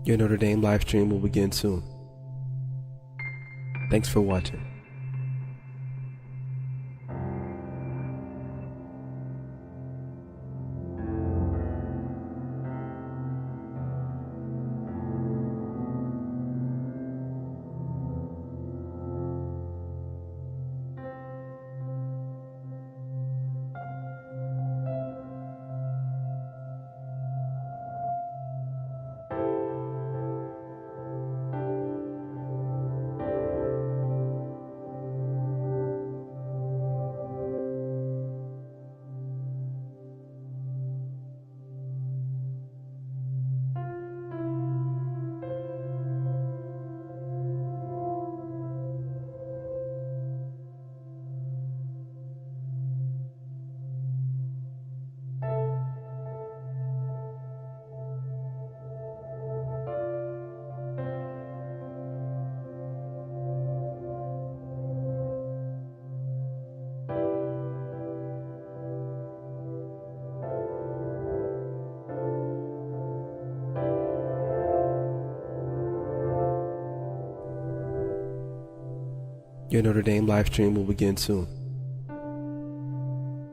Your Notre Dame live stream will begin soon. Thanks for watching. Your Notre Dame live stream will begin soon.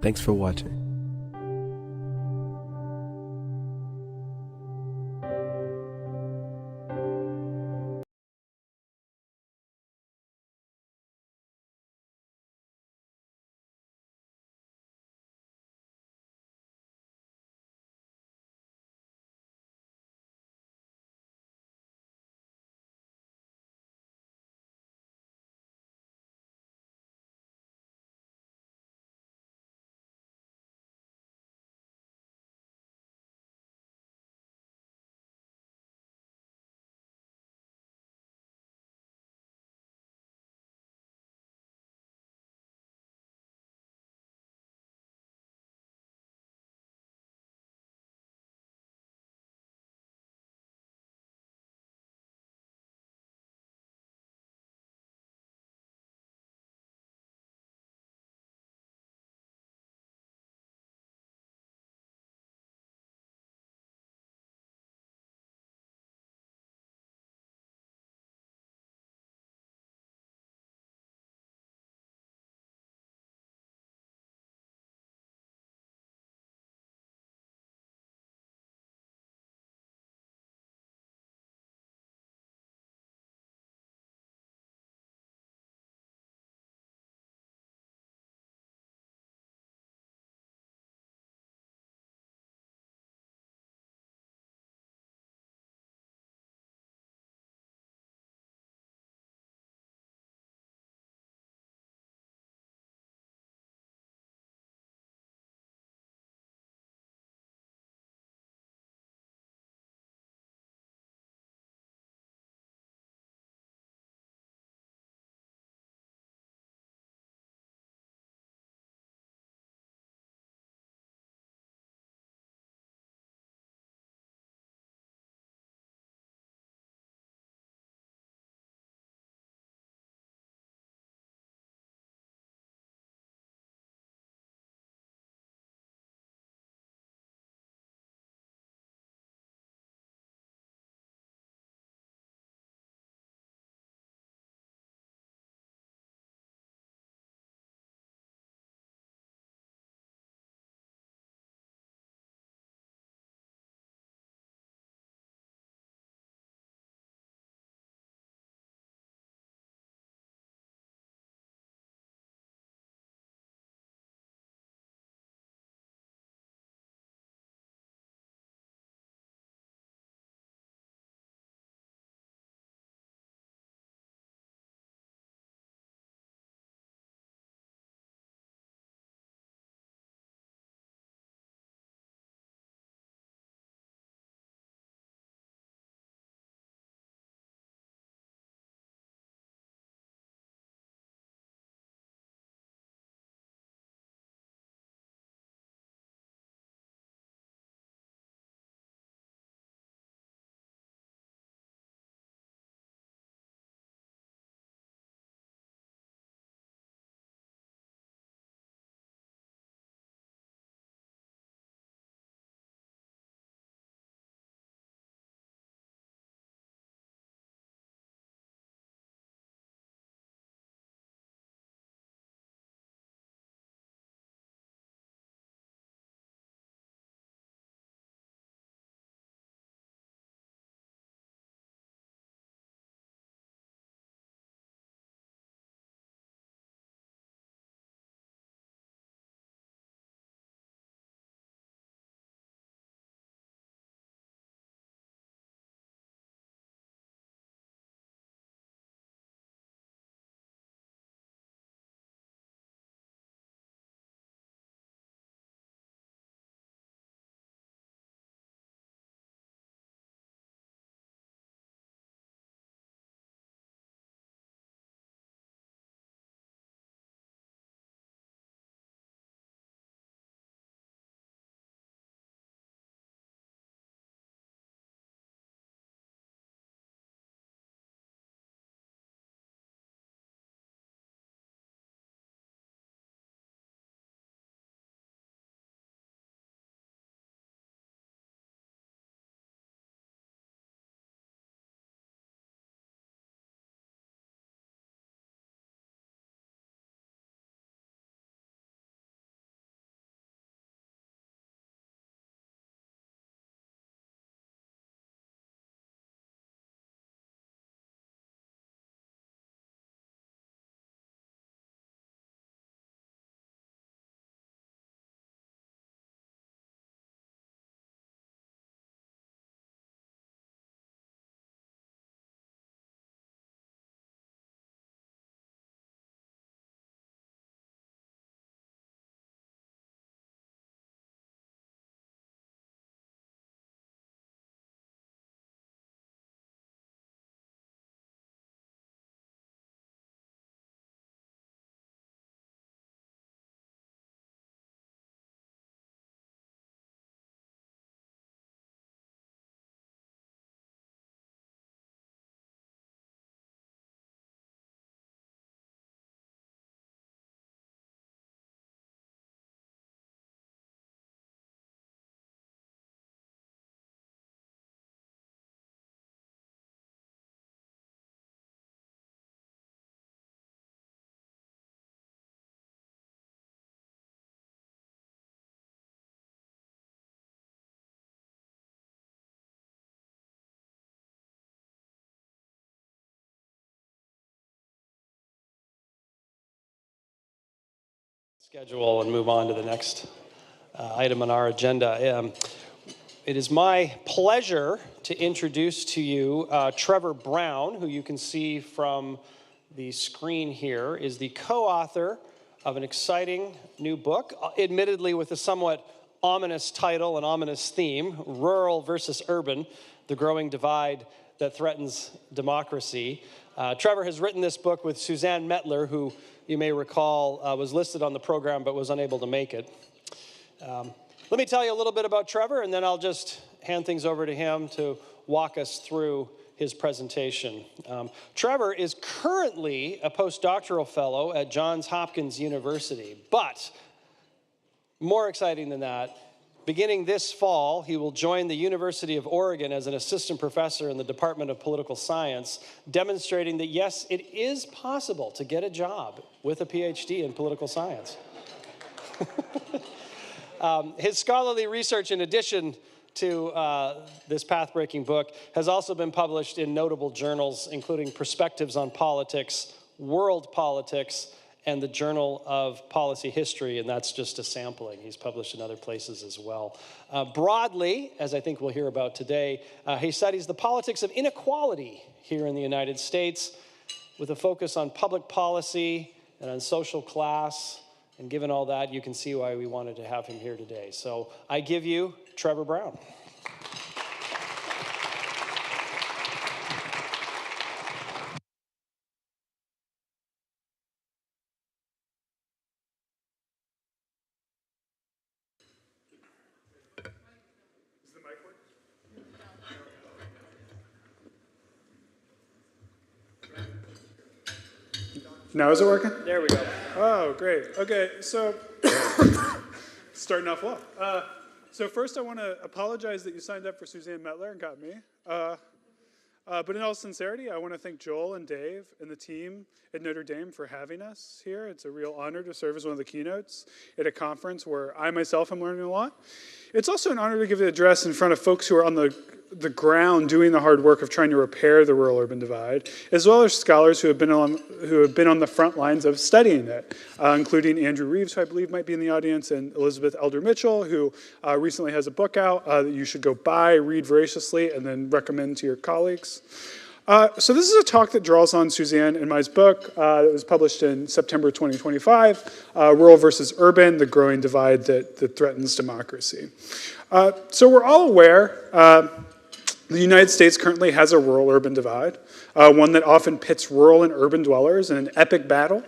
Thanks for watching. Schedule and move on to the next item on our agenda. It is my pleasure to introduce to you Trevor Brown, who you can see from the screen here, is the co-author of an exciting new book, admittedly with a somewhat ominous title and ominous theme, Rural versus Urban, the Growing Divide That Threatens Democracy. Trevor has written this book with Suzanne Mettler, who you may recall was listed on the program but was unable to make it. Let me tell you a little bit about Trevor, and then I'll just hand things over to him to walk us through his presentation. Trevor is currently a postdoctoral fellow at Johns Hopkins University, but more exciting than that, beginning this fall, he will join the University of Oregon as an assistant professor in the Department of Political Science, demonstrating that, yes, it is possible to get a job with a PhD in political science. His scholarly research, in addition to this path-breaking book, has also been published in notable journals, including Perspectives on Politics, World Politics, and the Journal of Policy History, and that's just a sampling. He's published in other places as well. Broadly, as I think we'll hear about today, he studies the politics of inequality here in the United States with a focus on public policy and on social class. And given all that, you can see why we wanted to have him here today. So I give you Trevor Brown. Now is it working? There we go. Oh, great. Okay, so starting off well. So first I want to apologize that you signed up for Suzanne Mettler and got me. But in all sincerity, I want to thank Joel and Dave and the team at Notre Dame for having us here. It's a real honor to serve as one of the keynotes at a conference where I myself am learning a lot. It's also an honor to give an address in front of folks who are on the ground doing the hard work of trying to repair the rural-urban divide, as well as scholars who have been on the front lines of studying it, including Andrew Reeves, who I believe might be in the audience, and Elizabeth Elder Mitchell, who recently has a book out that you should go buy, read voraciously, and then recommend to your colleagues. So this is a talk that draws on Suzanne and my book that was published in September 2025, Rural versus Urban, the Growing Divide that Threatens Democracy. So we're all aware the United States currently has a rural-urban divide, one that often pits rural and urban dwellers in an epic battle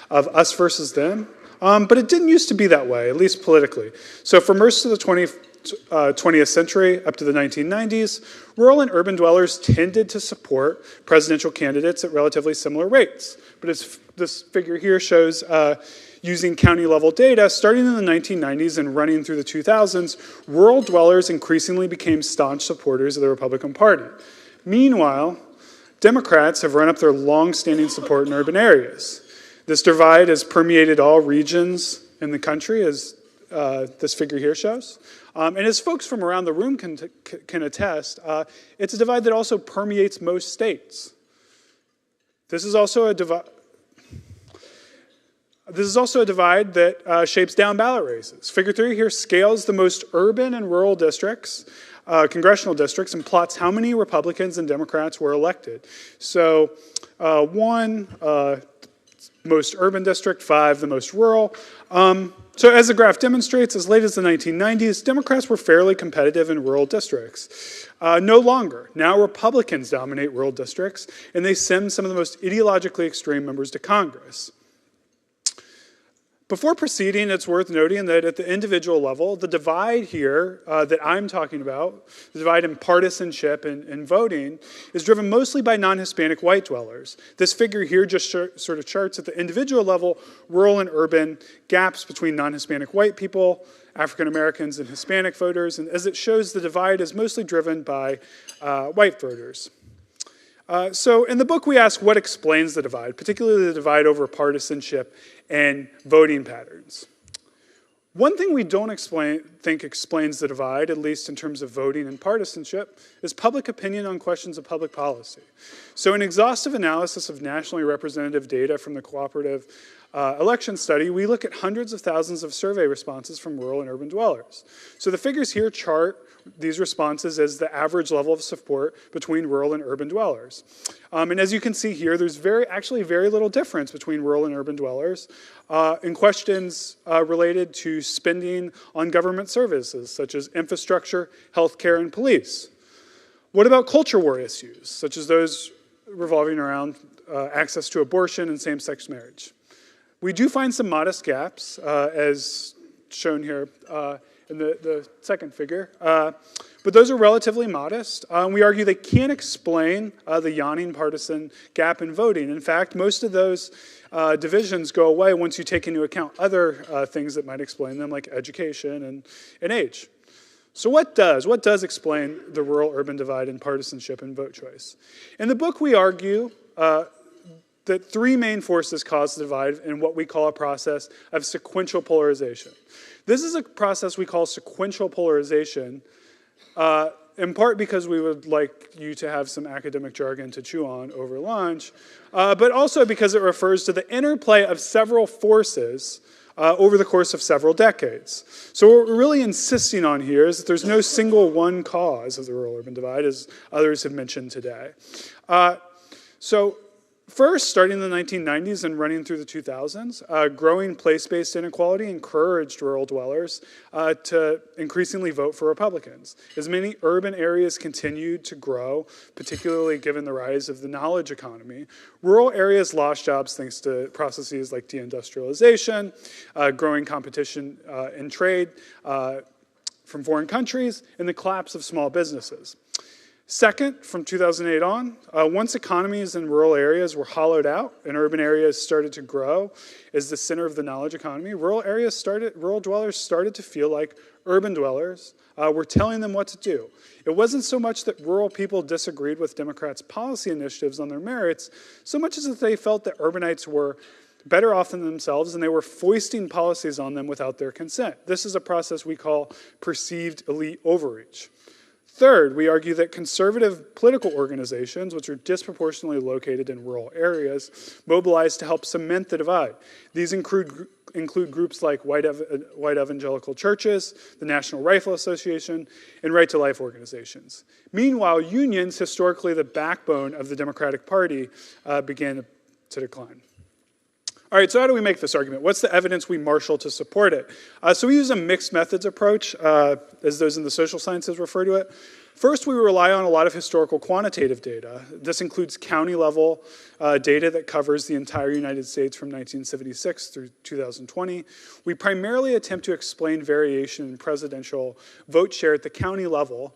of us versus them. But it didn't used to be that way, at least politically. So for most of the 20th century, up to the 1990s, rural and urban dwellers tended to support presidential candidates at relatively similar rates. But as this figure here shows, using county-level data, starting in the 1990s and running through the 2000s, rural dwellers increasingly became staunch supporters of the Republican Party. Meanwhile, Democrats have run up their long-standing support in urban areas. This divide has permeated all regions in the country, as this figure here shows. And as folks from around the room can attest, it's a divide that also permeates most states. This is also a divide that shapes down ballot races. Figure 3 here scales the most urban and rural districts, congressional districts, and plots how many Republicans and Democrats were elected. So 1, most urban district, 5, the most rural. So as the graph demonstrates, as late as the 1990s, Democrats were fairly competitive in rural districts. No longer. Now Republicans dominate rural districts, and they send some of the most ideologically extreme members to Congress. Before proceeding, it's worth noting that at the individual level, the divide here that I'm talking about, the divide in partisanship and voting, is driven mostly by non-Hispanic white dwellers. This figure here just sort of charts at the individual level rural and urban gaps between non-Hispanic white people, African Americans, and Hispanic voters, and as it shows, the divide is mostly driven by white voters. So in the book, we ask what explains the divide, particularly the divide over partisanship and voting patterns. One thing we don't think explains the divide, at least in terms of voting and partisanship, is public opinion on questions of public policy. So an exhaustive analysis of nationally representative data from the cooperative election study, we look at hundreds of thousands of survey responses from rural and urban dwellers. So the figures here chart these responses as the average level of support between rural and urban dwellers. And as you can see here, there's actually very little difference between rural and urban dwellers in questions related to spending on government services, such as infrastructure, healthcare, and police. What about culture war issues, such as those revolving around access to abortion and same-sex marriage? We do find some modest gaps, as shown here in the second figure, but those are relatively modest. We argue they can't explain the yawning partisan gap in voting. In fact, most of those divisions go away once you take into account other things that might explain them, like education and age. So what does explain the rural-urban divide in partisanship and vote choice? In the book, we argue that three main forces cause the divide in what we call a process of sequential polarization. This is a process we call sequential polarization, in part because we would like you to have some academic jargon to chew on over lunch, but also because it refers to the interplay of several forces over the course of several decades. So what we're really insisting on here is that there's no single one cause of the rural-urban divide, as others have mentioned today. So first, starting in the 1990s and running through the 2000s, growing place-based inequality encouraged rural dwellers to increasingly vote for Republicans. As many urban areas continued to grow, particularly given the rise of the knowledge economy, rural areas lost jobs thanks to processes like deindustrialization, growing competition in trade from foreign countries, and the collapse of small businesses. Second, from 2008 on, once economies in rural areas were hollowed out and urban areas started to grow as the center of the knowledge economy, rural dwellers started to feel like urban dwellers were telling them what to do. It wasn't so much that rural people disagreed with Democrats' policy initiatives on their merits, so much as that they felt that urbanites were better off than themselves and they were foisting policies on them without their consent. This is a process we call perceived elite overreach. Third, we argue that conservative political organizations, which are disproportionately located in rural areas, mobilized to help cement the divide. These include groups like white evangelical churches, the National Rifle Association, and Right to Life organizations. Meanwhile, unions, historically the backbone of the Democratic Party, began to decline. All right, so how do we make this argument? What's the evidence we marshal to support it? So we use a mixed methods approach, as those in the social sciences refer to it. First, we rely on a lot of historical quantitative data. This includes county-level data that covers the entire United States from 1976 through 2020. We primarily attempt to explain variation in presidential vote share at the county level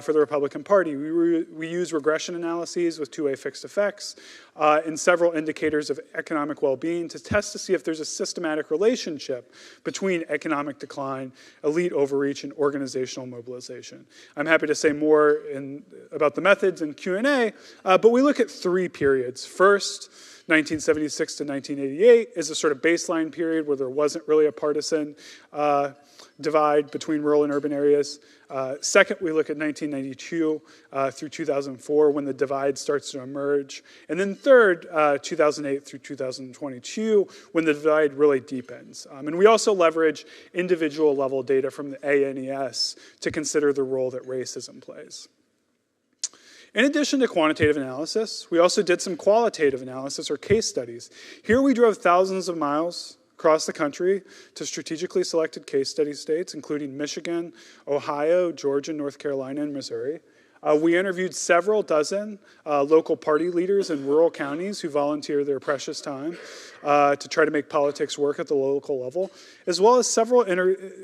for the Republican Party. We use regression analyses with two-way fixed effects and several indicators of economic well-being to test to see if there's a systematic relationship between economic decline, elite overreach, and organizational mobilization. I'm happy to say more about the methods in Q&A, but we look at three periods. First, 1976 to 1988 is a sort of baseline period where there wasn't really a partisan divide between rural and urban areas. Second, we look at 1992 through 2004 when the divide starts to emerge. And then third, 2008 through 2022 when the divide really deepens. And we also leverage individual level data from the ANES to consider the role that racism plays. In addition to quantitative analysis, we also did some qualitative analysis or case studies. Here we drove thousands of miles across the country to strategically selected case study states, including Michigan, Ohio, Georgia, North Carolina, and Missouri. We interviewed several dozen local party leaders in rural counties who volunteer their precious time to try to make politics work at the local level, as well as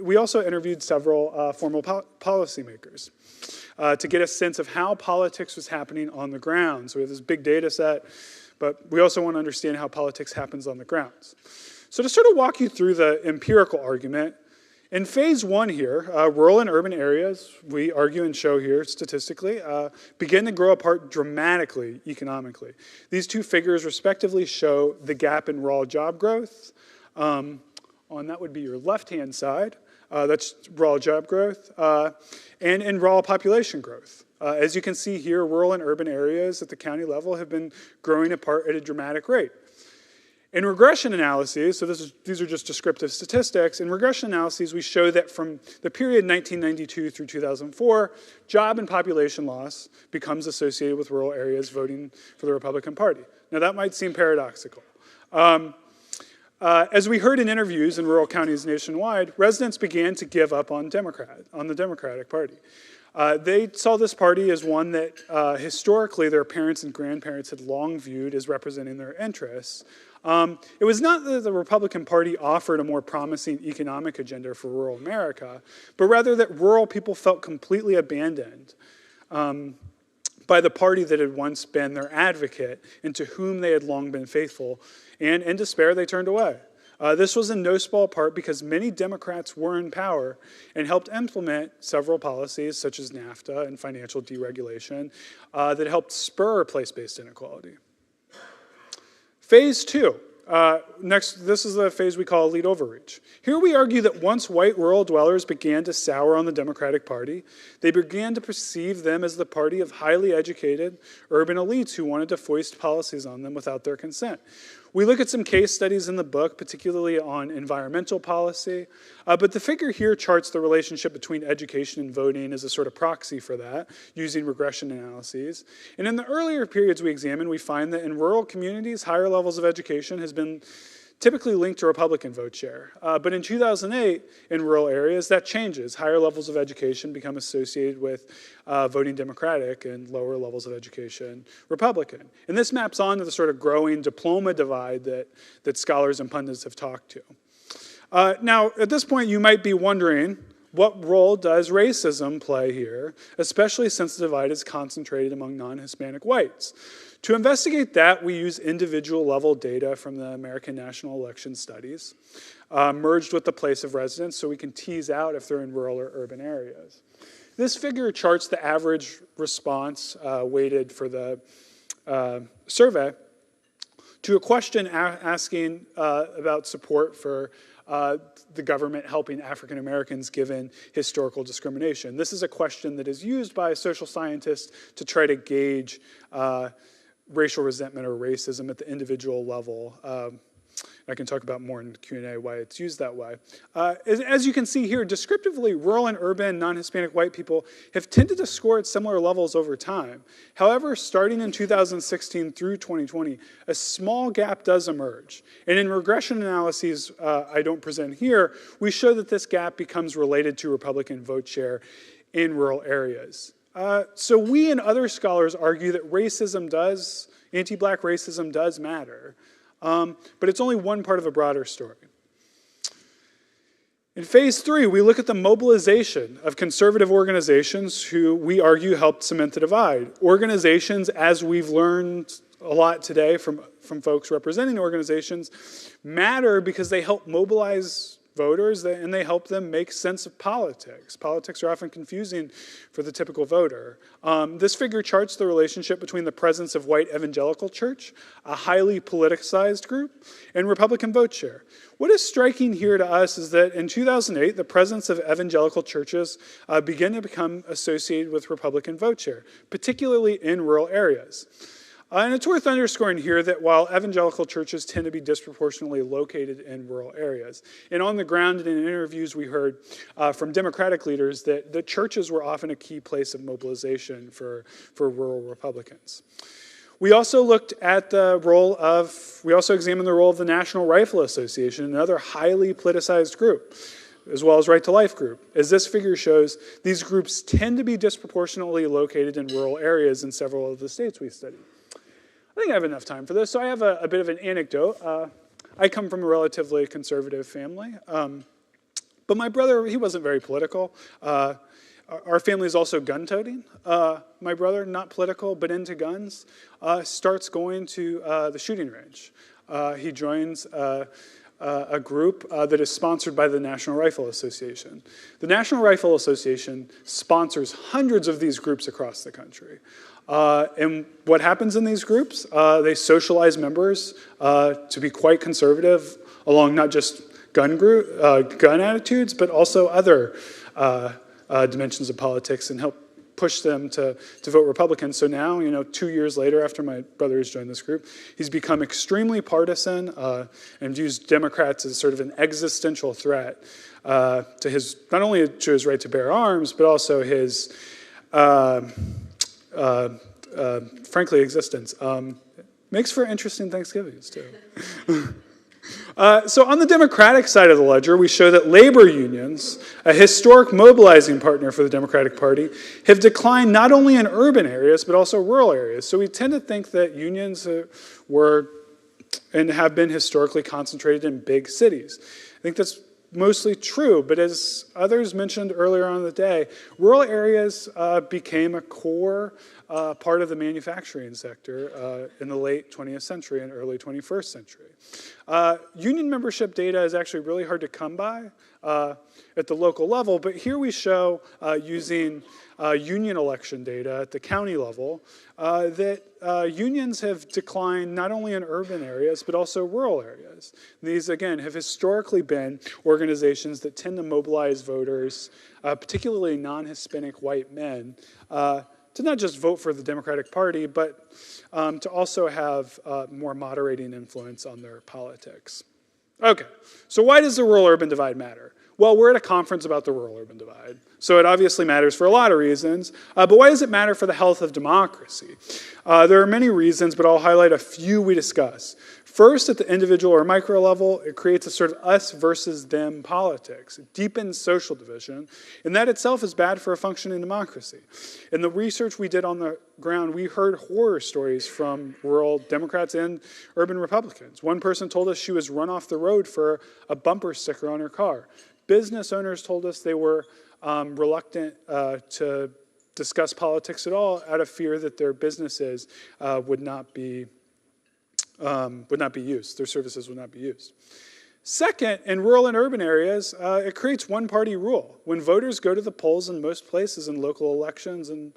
we also interviewed several formal policymakers to get a sense of how politics was happening on the ground. So we have this big data set, but we also want to understand how politics happens on the grounds. So to sort of walk you through the empirical argument, in phase one here, rural and urban areas, we argue and show here statistically, begin to grow apart dramatically economically. These two figures respectively show the gap in raw job growth. On that would be your left-hand side. That's raw job growth, and in raw population growth. As you can see here, rural and urban areas at the county level have been growing apart at a dramatic rate. In regression analyses, so these are just descriptive statistics, in regression analyses we show that from the period 1992 through 2004, job and population loss becomes associated with rural areas voting for the Republican Party. Now that might seem paradoxical. As we heard in interviews in rural counties nationwide, residents began to give up on the Democratic Party. They saw this party as one that historically their parents and grandparents had long viewed as representing their interests. It was not that the Republican Party offered a more promising economic agenda for rural America, but rather that rural people felt completely abandoned by the party that had once been their advocate and to whom they had long been faithful, and in despair they turned away. This was in no small part because many Democrats were in power and helped implement several policies such as NAFTA and financial deregulation that helped spur place-based inequality. Phase 2. This is the phase we call elite overreach. Here we argue that once white rural dwellers began to sour on the Democratic Party, they began to perceive them as the party of highly educated urban elites who wanted to foist policies on them without their consent. We look at some case studies in the book, particularly on environmental policy, but the figure here charts the relationship between education and voting as a sort of proxy for that, using regression analyses. And in the earlier periods we examine, we find that in rural communities, higher levels of education has been typically linked to Republican vote share. But in 2008, in rural areas, that changes. Higher levels of education become associated with voting Democratic and lower levels of education Republican. And this maps onto the sort of growing diploma divide that scholars and pundits have talked to. Now, at this point, you might be wondering, what role does racism play here, especially since the divide is concentrated among non-Hispanic whites? To investigate that, we use individual level data from the American National Election Studies, merged with the place of residence so we can tease out if they're in rural or urban areas. This figure charts the average response weighted for the survey to a question asking about support for the government helping African Americans given historical discrimination. This is a question that is used by social scientists to try to gauge racial resentment or racism at the individual level. I can talk about more in Q&A why it's used that way. As you can see here, descriptively, rural and urban non-Hispanic white people have tended to score at similar levels over time. However, starting in 2016 through 2020, a small gap does emerge. And in regression analyses I don't present here, we show that this gap becomes related to Republican vote share in rural areas. So we and other scholars argue that anti-black racism does matter, but it's only one part of a broader story. In phase 3, we look at the mobilization of conservative organizations who we argue helped cement the divide. Organizations, as we've learned a lot today from folks representing organizations, matter because they help mobilize voters, and they help them make sense of politics. Politics are often confusing for the typical voter. This figure charts the relationship between the presence of white evangelical church, a highly politicized group, and Republican vote share. What is striking here to us is that in 2008, the presence of evangelical churches began to become associated with Republican vote share, particularly in rural areas. And it's worth underscoring here that while evangelical churches tend to be disproportionately located in rural areas, and on the ground and in interviews we heard from Democratic leaders that the churches were often a key place of mobilization for rural Republicans. We also examined the role of the National Rifle Association, another highly politicized group, as well as Right to Life group. As this figure shows, these groups tend to be disproportionately located in rural areas in several of the states we studied. I think I have enough time for this, so I have a bit of an anecdote. I come from a relatively conservative family, but my brother, he wasn't very political. Our family is also gun-toting. My brother, not political, but into guns, starts going to the shooting range. He joins a group that is sponsored by the National Rifle Association. The National Rifle Association sponsors hundreds of these groups across the country. And what happens in these groups? They socialize members to be quite conservative along not just gun attitudes, but also other dimensions of politics and help pushed them to vote Republican. So now, 2 years later, after my brother has joined this group, he's become extremely partisan and views Democrats as sort of an existential threat to his, not only to his right to bear arms, but also his, frankly, existence. Makes for interesting Thanksgivings, too. So on the Democratic side of the ledger, we show that labor unions, a historic mobilizing partner for the Democratic Party, have declined not only in urban areas, but also rural areas. So we tend to think that unions were and have been historically concentrated in big cities. I think that's mostly true, but as others mentioned earlier on in the day, rural areas became a core part of the manufacturing sector in the late 20th century and early 21st century. Union membership data is actually really hard to come by at the local level, but here we show using union election data at the county level that unions have declined not only in urban areas, but also rural areas. These, again, have historically been organizations that tend to mobilize voters, particularly non-Hispanic white men, to not just vote for the Democratic Party, but to also have more moderating influence on their politics. Okay, so why does the rural-urban divide matter? Well, we're at a conference about the rural-urban divide, so it obviously matters for a lot of reasons, but why does it matter for the health of democracy? There are many reasons, but I'll highlight a few we discuss. First, at the individual or micro level, it creates a sort of us versus them politics. It deepens social division, and that itself is bad for a functioning democracy. In the research we did on the ground, we heard horror stories from rural Democrats and urban Republicans. One person told us she was run off the road for a bumper sticker on her car. Business owners told us they were reluctant to discuss politics at all out of fear that their businesses would not be used. Their services would not be used. Second, in rural and urban areas, it creates one-party rule. When voters go to the polls in most places in local elections and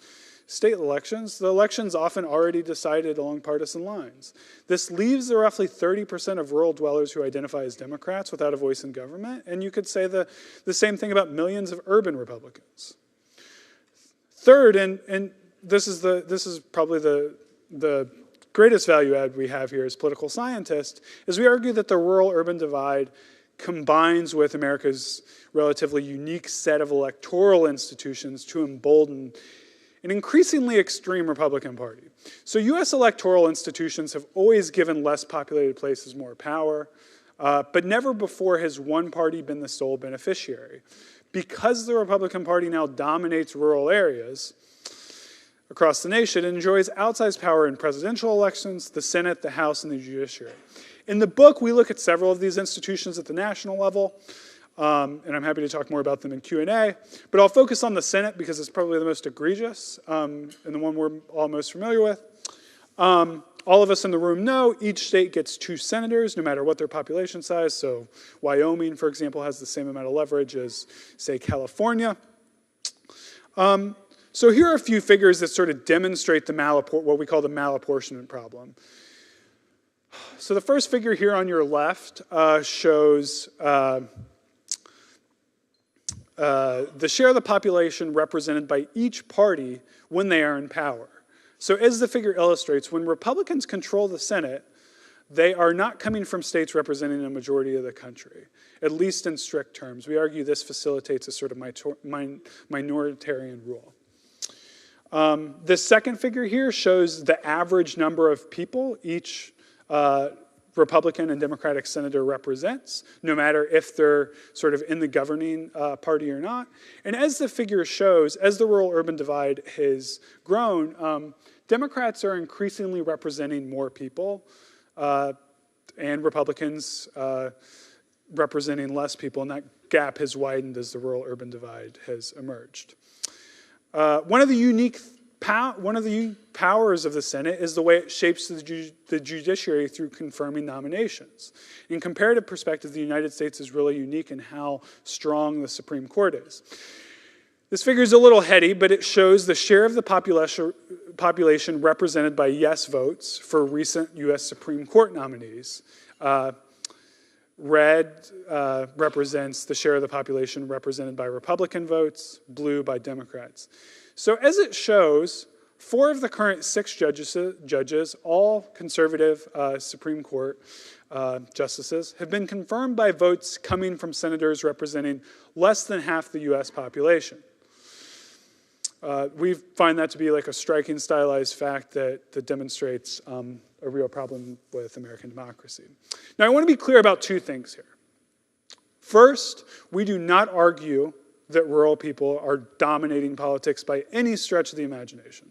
state elections, the election's often already decided along partisan lines. This leaves the roughly 30% of rural dwellers who identify as Democrats without a voice in government, and you could say the same thing about millions of urban Republicans. Third, and this is probably the greatest value add we have here as political scientists, is we argue that the rural-urban divide combines with America's relatively unique set of electoral institutions to embolden an increasingly extreme Republican Party. So U.S. electoral institutions have always given less populated places more power, but never before has one party been the sole beneficiary. Because the Republican Party now dominates rural areas across the nation, it enjoys outsized power in presidential elections, the Senate, the House, and the judiciary. In the book, we look at several of these institutions at the national level, and I'm happy to talk more about them in Q&A, but I'll focus on the Senate because it's probably the most egregious and the one we're all most familiar with. All of us in the room know each state gets 2 senators, no matter what their population size. So Wyoming, for example, has the same amount of leverage as, say, California. So here are a few figures that sort of demonstrate the what we call the malapportionment problem. So the first figure here on your left shows the share of the population represented by each party when they are in power. So as the figure illustrates, when Republicans control the Senate, they are not coming from states representing a majority of the country, at least in strict terms. We argue this facilitates a sort of minoritarian rule. The second figure here shows the average number of people each Republican and Democratic senator represents, no matter if they're sort of in the governing party or not. And as the figure shows, as the rural-urban divide has grown, Democrats are increasingly representing more people, and Republicans representing less people, and that gap has widened as the rural-urban divide has emerged. One of the powers of the Senate is the way it shapes the judiciary through confirming nominations. In comparative perspective, the United States is really unique in how strong the Supreme Court is. This figure is a little heady, but it shows the share of the population represented by yes votes for recent U.S. Supreme Court nominees. Red represents the share of the population represented by Republican votes, blue by Democrats. So as it shows, 4 of the current 6 judges, all conservative Supreme Court justices, have been confirmed by votes coming from senators representing less than half the US population. We find that to be like a striking stylized fact that demonstrates a real problem with American democracy. Now, I want to be clear about 2 things here. First, we do not argue that rural people are dominating politics by any stretch of the imagination.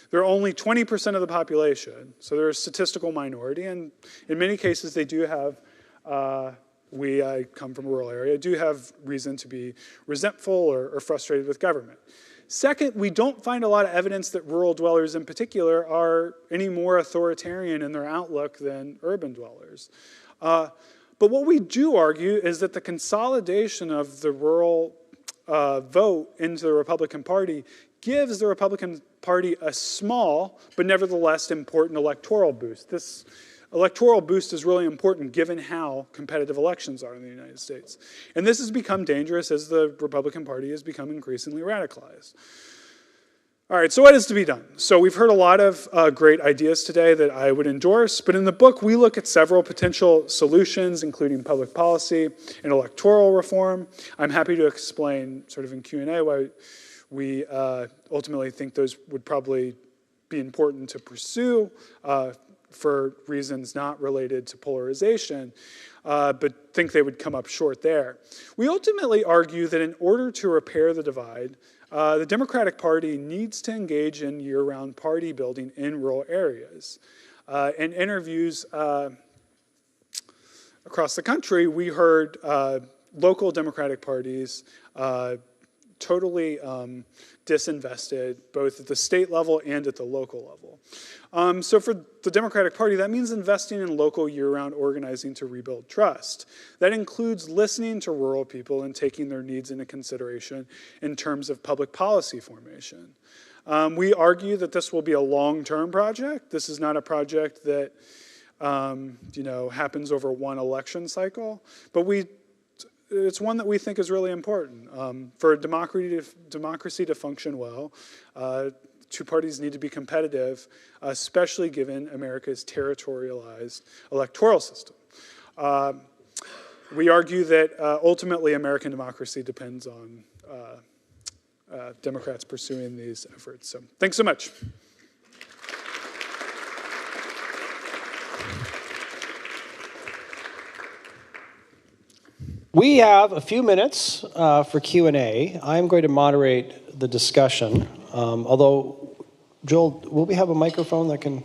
They're only 20% of the population, so they're a statistical minority, and in many cases they do have, I come from a rural area, do have reason to be resentful or frustrated with government. Second, we don't find a lot of evidence that rural dwellers in particular are any more authoritarian in their outlook than urban dwellers. But what we do argue is that the consolidation of the rural vote into the Republican Party gives the Republican Party a small, but nevertheless important electoral boost. This electoral boost is really important given how competitive elections are in the United States. And this has become dangerous as the Republican Party has become increasingly radicalized. All right, so what is to be done? So we've heard a lot of great ideas today that I would endorse, but in the book we look at several potential solutions, including public policy and electoral reform. I'm happy to explain sort of in Q&A why we ultimately think those would probably be important to pursue for reasons not related to polarization, but think they would come up short there. We ultimately argue that in order to repair the divide, the Democratic Party needs to engage in year-round party building in rural areas. In interviews across the country, we heard local Democratic parties totally disinvested, both at the state level and at the local level. So for the Democratic Party, that means investing in local year-round organizing to rebuild trust. That includes listening to rural people and taking their needs into consideration in terms of public policy formation. We argue that this will be a long-term project. This is not a project that happens over one election cycle, but it's one that we think is really important. For democracy to function well, 2 parties need to be competitive, especially given America's territorialized electoral system. We argue that ultimately American democracy depends on Democrats pursuing these efforts. So thanks so much. We have a few minutes for Q&A. I'm going to moderate the discussion, although, Joel, will we have a microphone that can...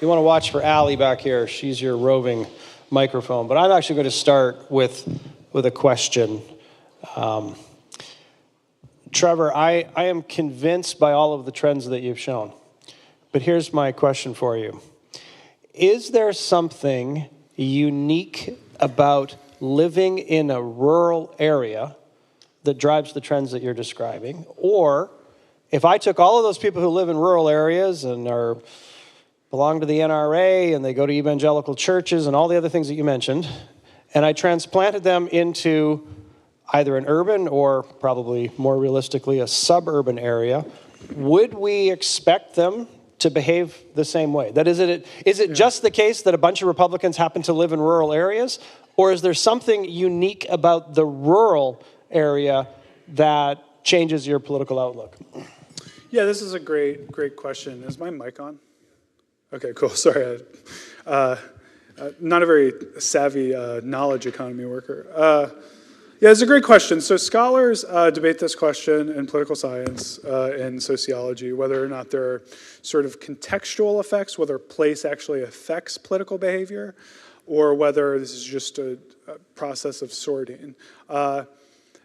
You want to watch for Allie back here. She's your roving microphone. But I'm actually going to start with a question. Trevor, I am convinced by all of the trends that you've shown. But here's my question for you. Is there something unique about living in a rural area that drives the trends that you're describing? Or if I took all of those people who live in rural areas and belong to the NRA and they go to evangelical churches and all the other things that you mentioned, and I transplanted them into either an urban or probably more realistically a suburban area, would we expect them to behave the same way? That is it just the case that a bunch of Republicans happen to live in rural areas, or is there something unique about the rural area that changes your political outlook? Yeah, this is a great question. Is my mic on? Okay, cool. Sorry, not a very savvy knowledge economy worker. Yeah, it's a great question. So scholars debate this question in political science and sociology, whether or not there are sort of contextual effects, whether place actually affects political behavior, or whether this is just a process of sorting. And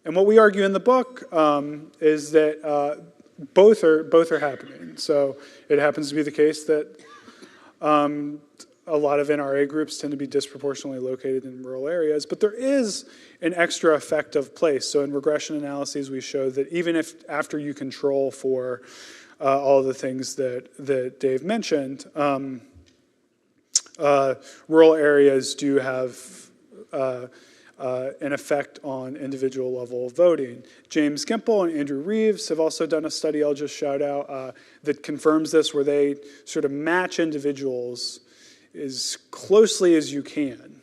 what we argue in the book is that both are happening. So it happens to be the case that a lot of NRA groups tend to be disproportionately located in rural areas, but there is an extra effect of place. So in regression analyses, we show that even if after you control for all of the things that Dave mentioned, rural areas do have an effect on individual level of voting. James Gimple and Andrew Reeves have also done a study I'll just shout out that confirms this, where they sort of match individuals as closely as you can.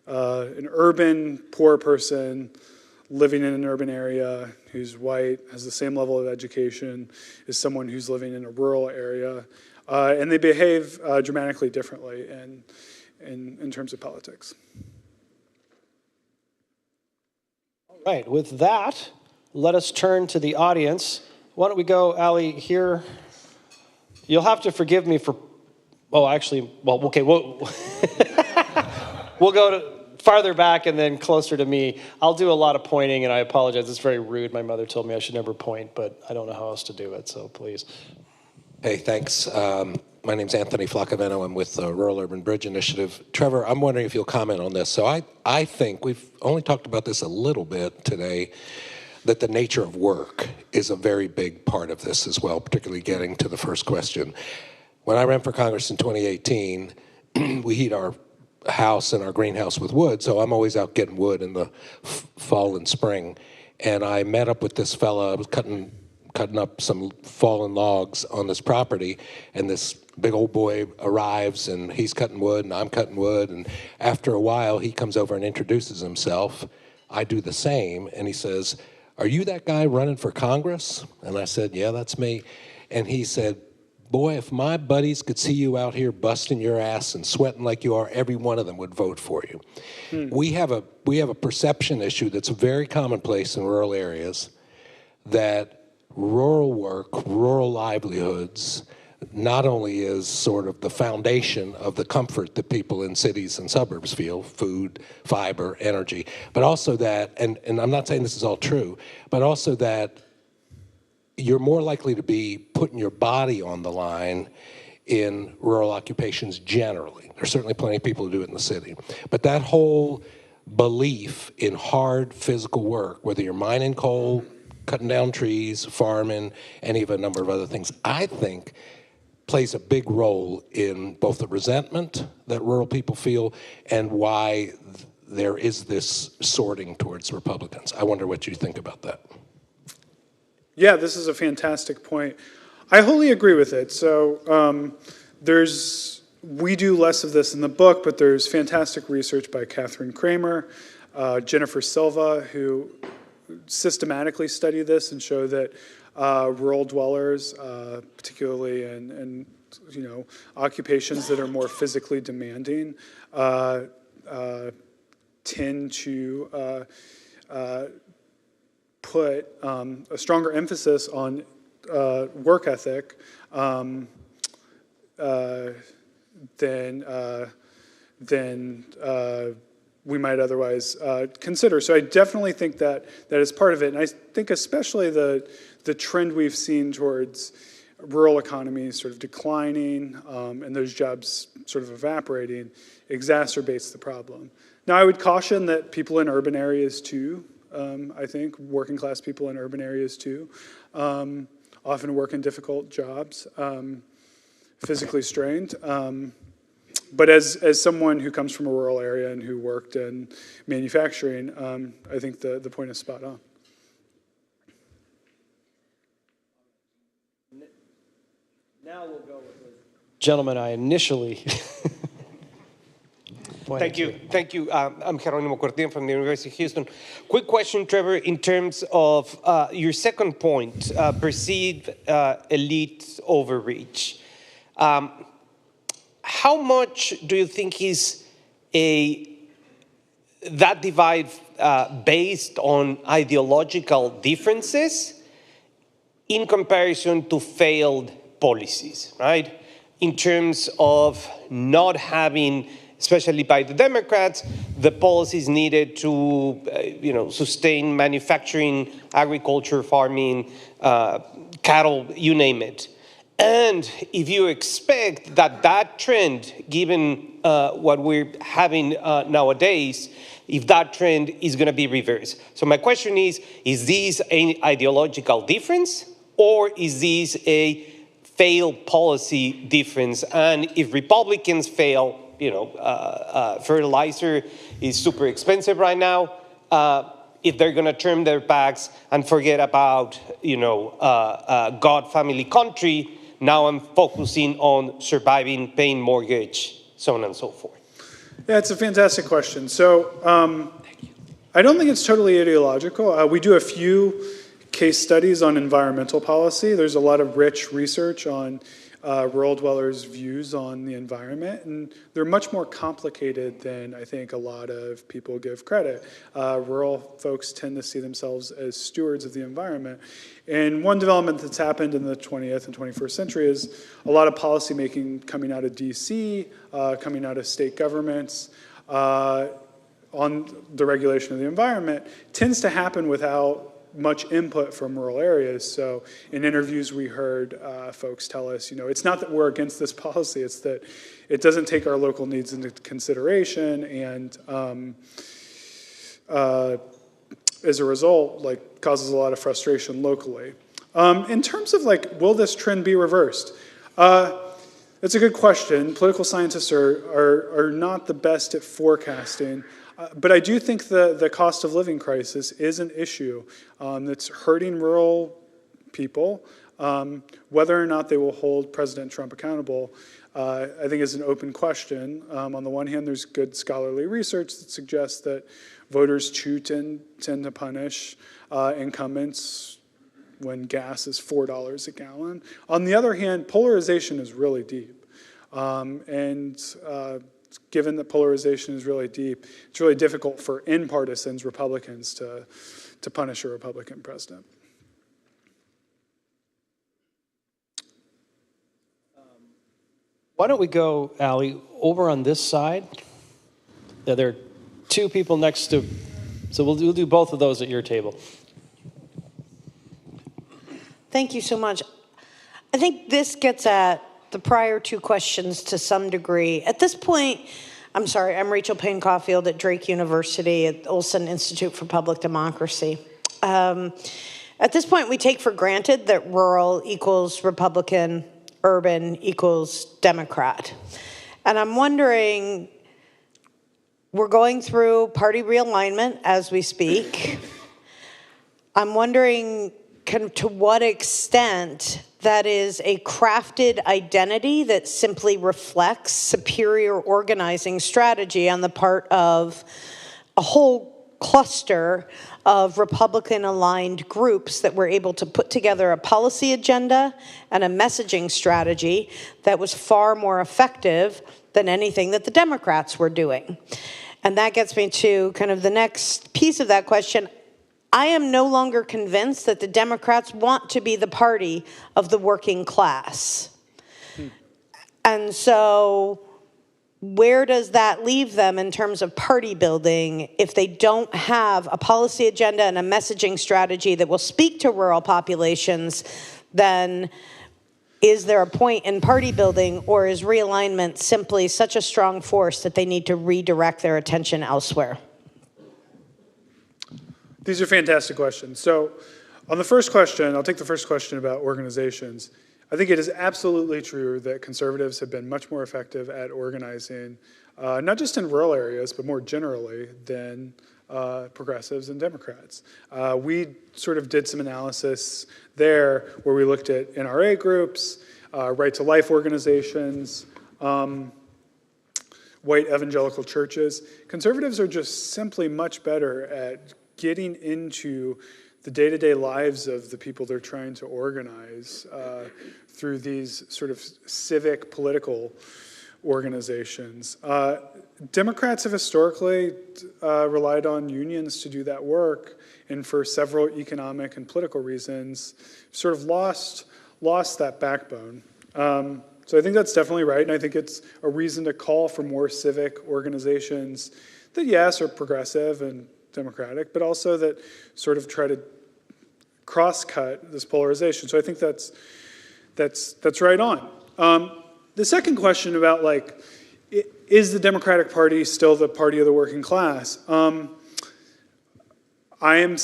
An urban poor person living in an urban area who's white, has the same level of education as someone who's living in a rural area, and they behave dramatically differently in terms of politics. All right, with that, let us turn to the audience. Why don't we go, Ali, here? You'll have to forgive me for, okay, we'll go to farther back and then closer to me. I'll do a lot of pointing, and I apologize. It's very rude. My mother told me I should never point, but I don't know how else to do it, so please. Hey, thanks. My name's Anthony Flacaveno. I'm with the Rural Urban Bridge Initiative. Trevor, I'm wondering if you'll comment on this. So I think we've only talked about this a little bit today, that the nature of work is a very big part of this as well, particularly getting to the first question. When I ran for Congress in 2018, we heat our house and our greenhouse with wood, so I'm always out getting wood in the fall and spring. And I met up with this fella. I was cutting up some fallen logs on this property, and this big old boy arrives, and he's cutting wood, and I'm cutting wood, and after a while, he comes over and introduces himself. I do the same, and he says, "Are you that guy running for Congress?" And I said, "Yeah, that's me." And he said, "Boy, if my buddies could see you out here busting your ass and sweating like you are, every one of them would vote for you." We have a perception issue that's very commonplace in rural areas, that rural work, rural livelihoods, not only is sort of the foundation of the comfort that people in cities and suburbs feel, food, fiber, energy, but also that, and I'm not saying this is all true, but also that you're more likely to be putting your body on the line in rural occupations generally. There's certainly plenty of people who do it in the city. But that whole belief in hard physical work, whether you're mining coal, cutting down trees, farming, any of a number of other things, I think plays a big role in both the resentment that rural people feel and why there is this sorting towards Republicans. I wonder what you think about that. Yeah, this is a fantastic point. I wholly agree with it. So we do less of this in the book, but there's fantastic research by Catherine Kramer, Jennifer Silva, who systematically study this and show that rural dwellers, particularly in occupations that are more physically demanding, tend to put a stronger emphasis on work ethic than we might otherwise consider. So I definitely think that is part of it. And I think especially the trend we've seen towards rural economies sort of declining and those jobs sort of evaporating exacerbates the problem. Now, I would caution that people in urban areas too, I think, working class people in urban areas too, often work in difficult jobs, physically strained. But as someone who comes from a rural area and who worked in manufacturing, I think the point is spot on. Now we'll go with the gentleman I initially Thank you. I'm Jeronimo Cortina from the University of Houston. Quick question, Trevor, in terms of your second point, perceived elite overreach. How much do you think is that divide based on ideological differences in comparison to failed policies, right? In terms of not having, especially by the Democrats, the policies needed to, sustain manufacturing, agriculture, farming, cattle, you name it. And if you expect that trend, given what we're having nowadays, if that trend is going to be reversed. So my question is this an ideological difference, or is this a failed policy difference? And if Republicans fail, fertilizer is super expensive right now. If they're going to turn their backs and forget about, God, family, country, now I'm focusing on surviving, paying mortgage, so on and so forth. Yeah, it's a fantastic question. So I don't think it's totally ideological. We do a few case studies on environmental policy. There's a lot of rich research on rural dwellers' views on the environment, and they're much more complicated than I think a lot of people give credit. Rural folks tend to see themselves as stewards of the environment. And one development that's happened in the 20th and 21st century is a lot of policymaking coming out of DC, coming out of state governments, on the regulation of the environment tends to happen without much input from rural areas. So in interviews we heard folks tell us, it's not that we're against this policy, it's that it doesn't take our local needs into consideration, and as a result, causes a lot of frustration locally. In terms of will this trend be reversed? That's a good question. Political scientists are not the best at forecasting. But I do think the cost of living crisis is an issue that's hurting rural people. Whether or not they will hold President Trump accountable, I think is an open question. On the one hand, there's good scholarly research that suggests that voters tend to punish incumbents when gas is $4 a gallon. On the other hand, polarization is really deep. Given that polarization is really deep, it's really difficult for in-partisans, Republicans, to punish a Republican president. Why don't we go, Ali, over on this side? Yeah, there are two people next to, so we'll do both of those at your table. Thank you so much. I think this gets at the prior two questions to some degree. At this point, I'm sorry, I'm Rachel Payne Caulfield at Drake University at Olson Institute for Public Democracy. At this point, we take for granted that rural equals Republican, urban equals Democrat. And I'm wondering, we're going through party realignment as we speak. I'm wondering to what extent that is a crafted identity that simply reflects superior organizing strategy on the part of a whole cluster of Republican-aligned groups that were able to put together a policy agenda and a messaging strategy that was far more effective than anything that the Democrats were doing. And that gets me to kind of the next piece of that question. I am no longer convinced that the Democrats want to be the party of the working class. And so where does that leave them in terms of party building if they don't have a policy agenda and a messaging strategy that will speak to rural populations? Then is there a point in party building, or is realignment simply such a strong force that they need to redirect their attention elsewhere? These are fantastic questions. So on the first question, I'll take the first question about organizations. I think it is absolutely true that conservatives have been much more effective at organizing, not just in rural areas, but more generally than progressives and Democrats. We sort of did some analysis there where we looked at NRA groups, right-to-life organizations, white evangelical churches. Conservatives are just simply much better at getting into the day-to-day lives of the people they're trying to organize through these sort of civic political organizations. Democrats have historically relied on unions to do that work, and for several economic and political reasons, sort of lost that backbone. So I think that's definitely right, and I think it's a reason to call for more civic organizations that, yes, are progressive and democratic, but also that sort of try to cross-cut this polarization. So I think that's right on. The second question about is the Democratic Party still the party of the working class? I am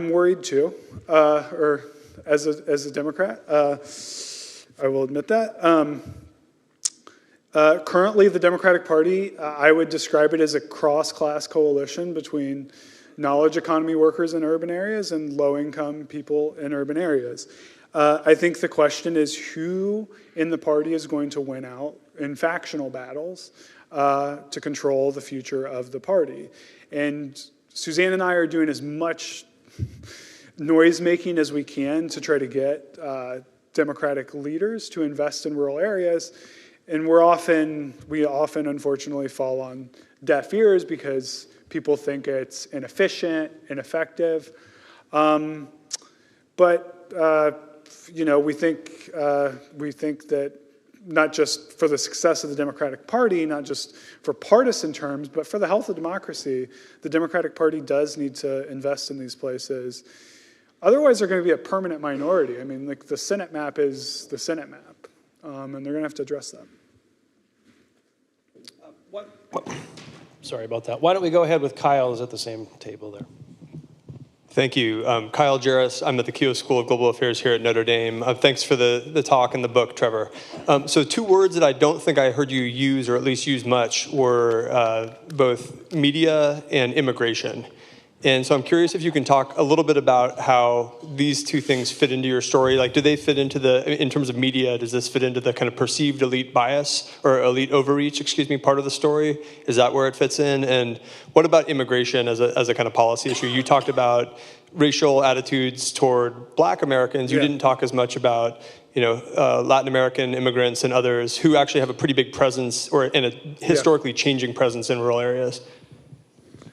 worried too, or as a Democrat, I will admit that. Currently, the Democratic Party, I would describe it as a cross-class coalition between knowledge economy workers in urban areas and low-income people in urban areas. I think the question is who in the party is going to win out in factional battles to control the future of the party. And Suzanne and I are doing as much noise-making as we can to try to get Democratic leaders to invest in rural areas. And we often, unfortunately, fall on deaf ears because people think it's inefficient, ineffective. We think that not just for the success of the Democratic Party, not just for partisan terms, but for the health of democracy, the Democratic Party does need to invest in these places. Otherwise, they're going to be a permanent minority. I mean, like the Senate map is the Senate map, and they're going to have to address that. Sorry about that. Why don't we go ahead with Kyle, who's at the same table there. Thank you. Kyle Jarris. I'm at the Keough School of Global Affairs here at Notre Dame. Thanks for the talk and the book, Trevor. So 2 words that I don't think I heard you use, or at least use much, were both media and immigration. And so I'm curious if you can talk a little bit about how these 2 things fit into your story. Like, do they fit into in terms of media, does this fit into the kind of perceived elite bias or elite overreach, part of the story? Is that where it fits in? And what about immigration as a kind of policy issue? You talked about racial attitudes toward Black Americans. You didn't talk as much about Latin American immigrants and others who actually have a pretty big presence and a historically changing presence in rural areas.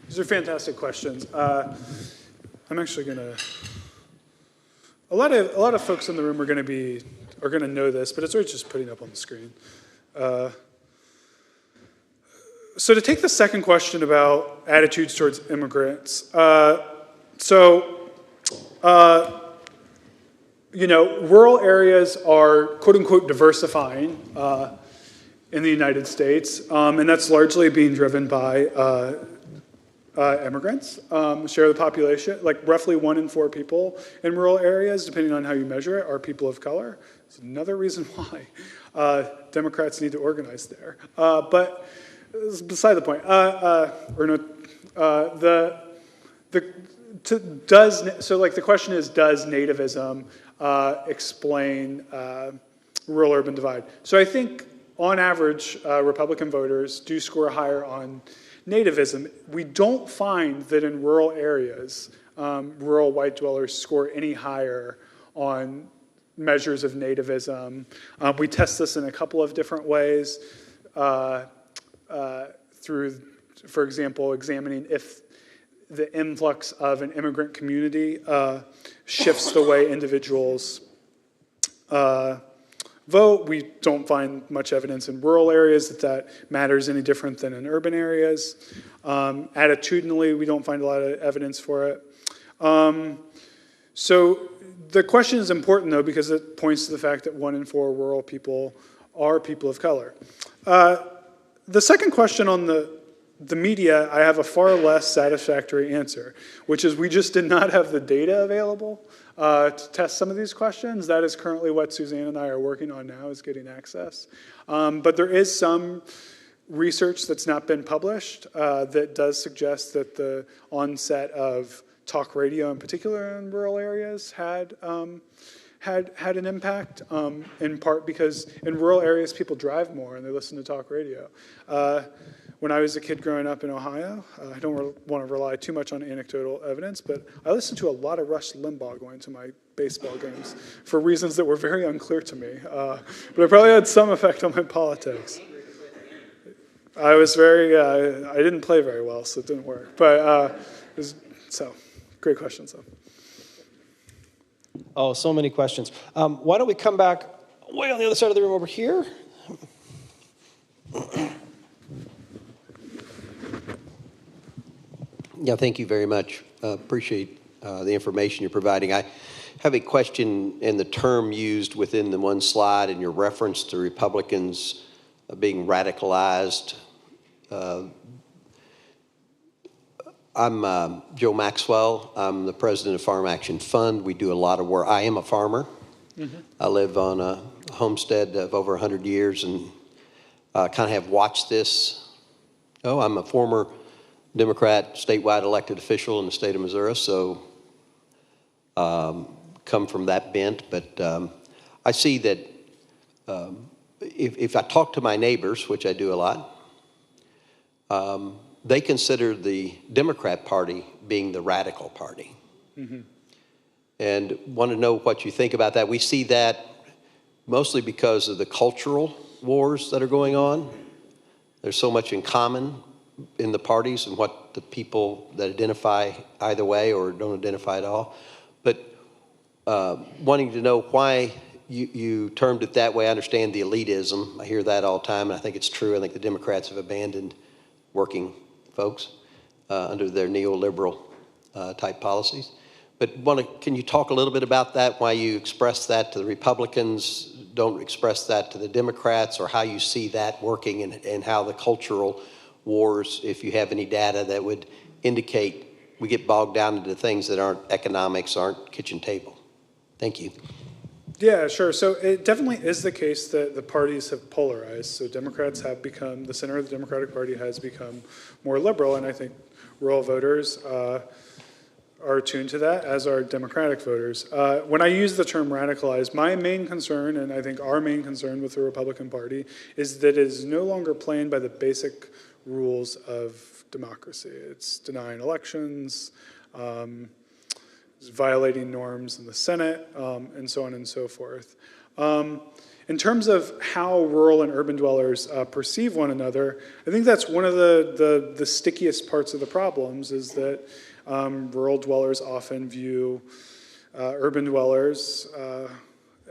These are fantastic questions. I'm actually gonna. A lot of folks in the room are gonna know this, but it's worth just putting up on the screen. So to take the second question about attitudes towards immigrants, rural areas are quote unquote diversifying in the United States, and that's largely being driven by immigrants, share of the population. Like roughly 1 in 4 people in rural areas, depending on how you measure it, are people of color. It's another reason why Democrats need to organize there. But it's beside the point. The question is, does nativism explain rural-urban divide? So I think, on average, Republican voters do score higher on nativism. We don't find that in rural areas, rural white dwellers score any higher on measures of nativism. We test this in a couple of different ways through, for example, examining if the influx of an immigrant community shifts the way individuals vote. We don't find much evidence in rural areas that matters any different than in urban areas. Attitudinally, we don't find a lot of evidence for it. So the question is important, though, because it points to the fact that 1 in 4 rural people are people of color. The second question on the media, I have a far less satisfactory answer, which is we just did not have the data available to test some of these questions. That is currently what Suzanne and I are working on now, is getting access. But there is some research that's not been published that does suggest that the onset of talk radio, in particular in rural areas, had an impact, in part because in rural areas people drive more and they listen to talk radio. When I was a kid growing up in Ohio, I don't want to rely too much on anecdotal evidence, but I listened to a lot of Rush Limbaugh going to my baseball games for reasons that were very unclear to me. But it probably had some effect on my politics. I didn't play very well, so it didn't work. But great question, so. Oh, so many questions. Why don't we come back way on the other side of the room over here? Yeah, thank you very much. Appreciate the information you're providing. I have a question in the term used within the one slide in your reference to Republicans being radicalized. I'm Joe Maxwell. I'm the president of Farm Action Fund. We do a lot of work. I am a farmer. Mm-hmm. I live on a homestead of over 100 years, and kind of have watched this. Oh, I'm a former Democrat statewide elected official in the state of Missouri, so come from that bent. But I see that if I talk to my neighbors, which I do a lot, they consider the Democrat Party being the radical party. Mm-hmm. And want to know what you think about that. We see that mostly because of the cultural wars that are going on. There's so much in common in the parties and what the people that identify either way or don't identify at all. But wanting to know why you termed it that way. I understand the elitism. I hear that all the time, and I think it's true. I think the Democrats have abandoned working folks under their neoliberal type policies. But can you talk a little bit about that, why you express that to the Republicans, don't express that to the Democrats, or how you see that working and how the cultural wars, if you have any data that would indicate we get bogged down into things that aren't economics, aren't kitchen table. Thank you. Yeah, sure. So it definitely is the case that the parties have polarized. So Democrats have become, the center of the Democratic Party has become more liberal, and I think rural voters are attuned to that, as are Democratic voters. When I use the term radicalized, my main concern, and I think our main concern with the Republican Party, is that it is no longer playing by the basic rules of democracy. It's denying elections, it's violating norms in the Senate, and so on and so forth. In terms of how rural and urban dwellers perceive one another, I think that's one of the stickiest parts of the problems, is that rural dwellers often view urban dwellers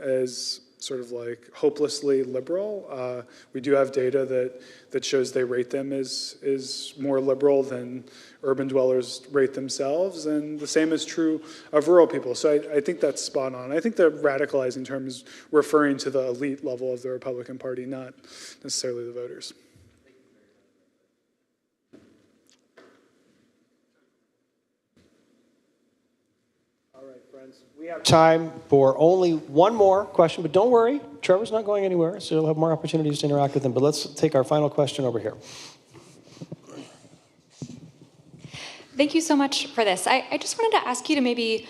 as sort of like hopelessly liberal. We do have data that shows they rate them as more liberal than urban dwellers rate themselves, and the same is true of rural people. So I think that's spot on. I think the radicalizing term is referring to the elite level of the Republican Party, not necessarily the voters. We have time for only one more question, but don't worry, Trevor's not going anywhere, so you'll have more opportunities to interact with him. But let's take our final question over here. Thank you so much for this. I just wanted to ask you to maybe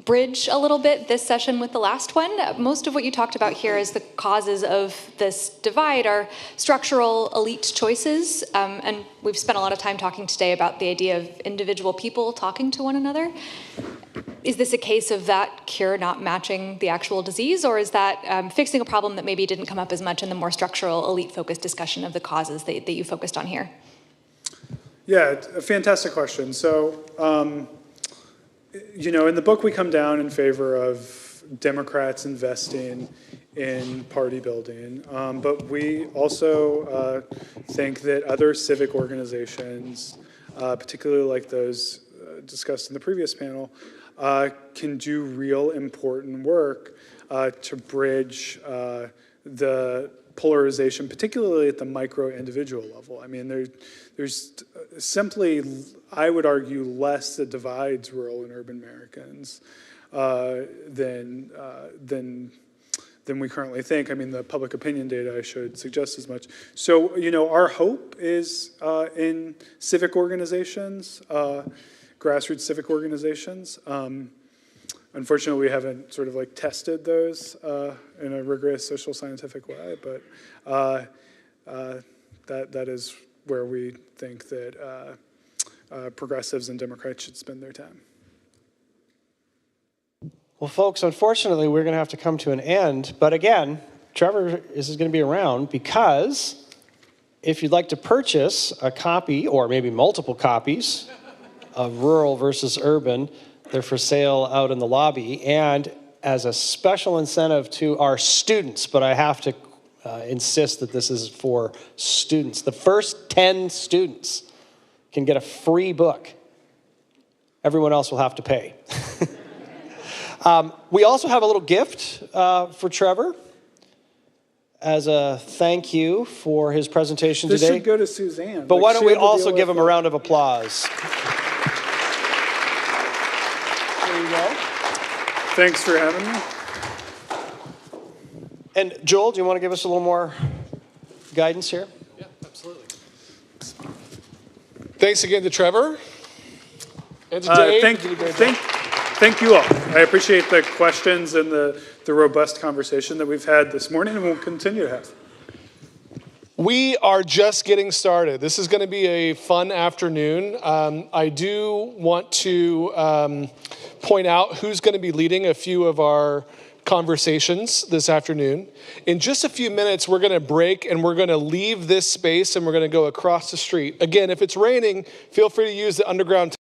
bridge a little bit this session with the last one. Most of what you talked about here as the causes of this divide are structural elite choices, and we've spent a lot of time talking today about the idea of individual people talking to one another. Is this a case of that cure not matching the actual disease, or is that fixing a problem that maybe didn't come up as much in the more structural elite-focused discussion of the causes that you focused on here? Yeah, a fantastic question. So, in the book we come down in favor of Democrats investing in party building, but we also think that other civic organizations, particularly like those discussed in the previous panel, can do real important work to bridge the polarization, particularly at the micro-individual level. I mean, there's simply, I would argue, less that divides rural and urban Americans than we currently think. I mean, the public opinion data I showed suggests as much. So, our hope is in civic organizations, grassroots civic organizations. Unfortunately, we haven't sort of like tested those in a rigorous social scientific way, but that is where we think that progressives and Democrats should spend their time. Well, folks, unfortunately, we're going to have to come to an end. But again, Trevor is going to be around, because if you'd like to purchase a copy or maybe multiple copies of Rural versus Urban, they're for sale out in the lobby. And as a special incentive to our students, but I have to insist that this is for students, the first 10 students can get a free book. Everyone else will have to pay. We also have a little gift for Trevor as a thank you for his presentation this today. This should go to Suzanne. But why don't we also give him a round of applause? There you go. Thanks for having me. And Joel, do you want to give us a little more guidance here? Yeah, absolutely. Thanks again to Trevor and to Dave. Thank you all. I appreciate the questions and the robust conversation that we've had this morning and we'll continue to have. We are just getting started. This is going to be a fun afternoon. I do want to point out who's going to be leading a few of our conversations this afternoon. In just a few minutes, we're going to break and we're going to leave this space and we're going to go across the street. Again, if it's raining, feel free to use the underground